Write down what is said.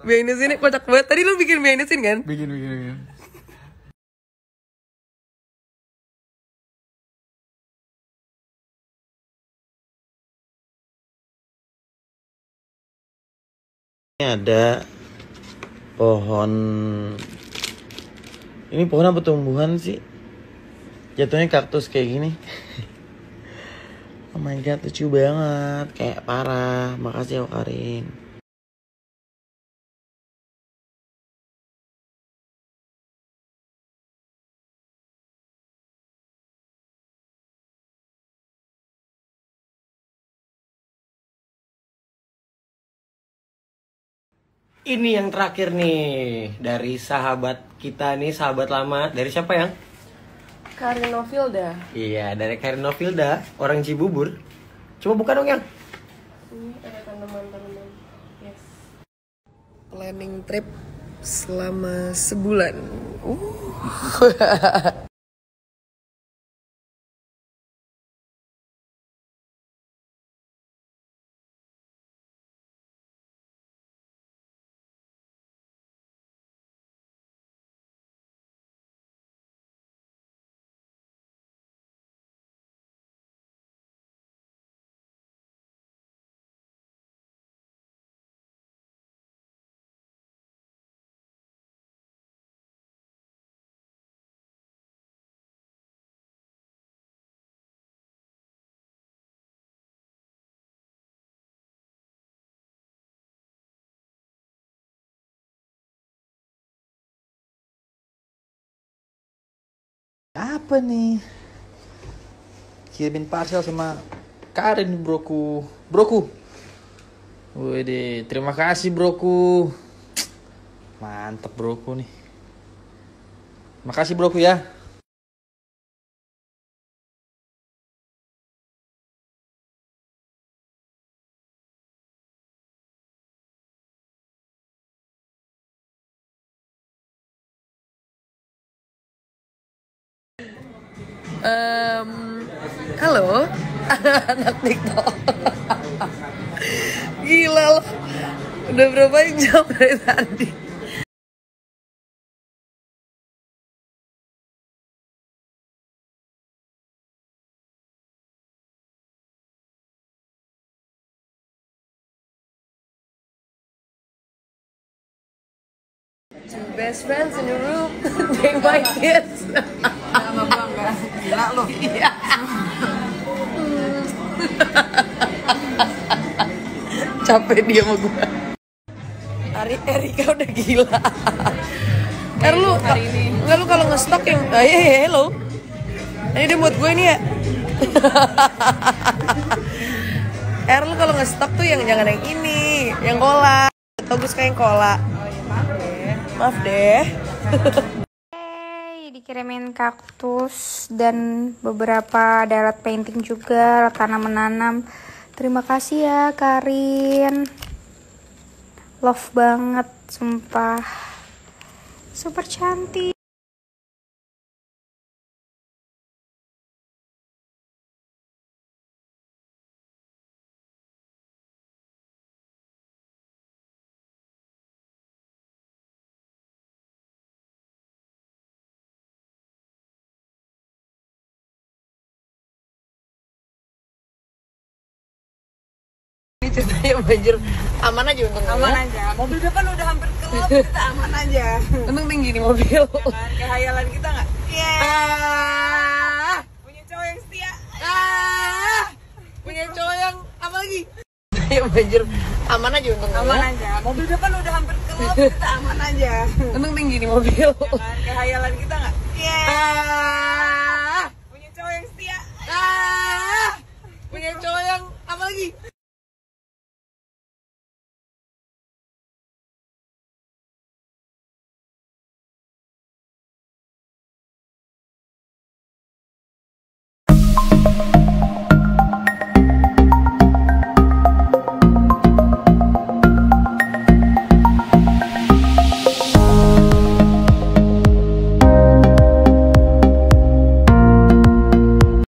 Behind the scene kocak banget. Tadi lu bikin behind the scene kan? Bikin. Ini ada pohon. Ini pohon apa tumbuhan sih? Jatuhnya kaktus kayak gini. Oh my god, lucu banget. Kayak parah. Makasih ya Karin. Ini yang terakhir nih dari sahabat kita nih, sahabat lama. Dari siapa yang? Karin Novilda. Iya, dari Karin Novilda, orang Cibubur. Coba buka dong yang. Ini ada tanaman-tanaman. Yes. Planning trip selama sebulan. Apa nih? Kirimin parcel sama Karin broku. Wede, terima kasih broku. Mantep broku nih. Makasih broku ya. Halo, anak TikTok. Gila loh. Udah berapa jam dari tadi? Two best friends in the room, they my kids. Sama gua enggak gila lo. Iya. Capek dia sama gue. Erika udah gila. Lu hari ini. Enggak, lu kalau ngestok yang hello. Ini dia buat gue ini ya. Lu kalau ngestok tuh yang jangan yang ini, yang cola. Bagus kayak yang cola. Oh iya, Maaf deh. Dikirimin kaktus dan beberapa darat painting juga, tanam menanam. Terima kasih ya Karin. Love banget, sumpah. Super cantik. Ceritanya banjir, aman aja untung. aman aja. Mobil depan udah hampir keluar, kita aman aja. Untung tinggi nih mobil. Jangan kehayalan kita nggak? banjir. Aman aja untungnya. Aman aja. Mobil depan udah hampir ke kita aman aja. Untung tinggi nih mobil. Jangan kehayalan kita nggak? Yeah.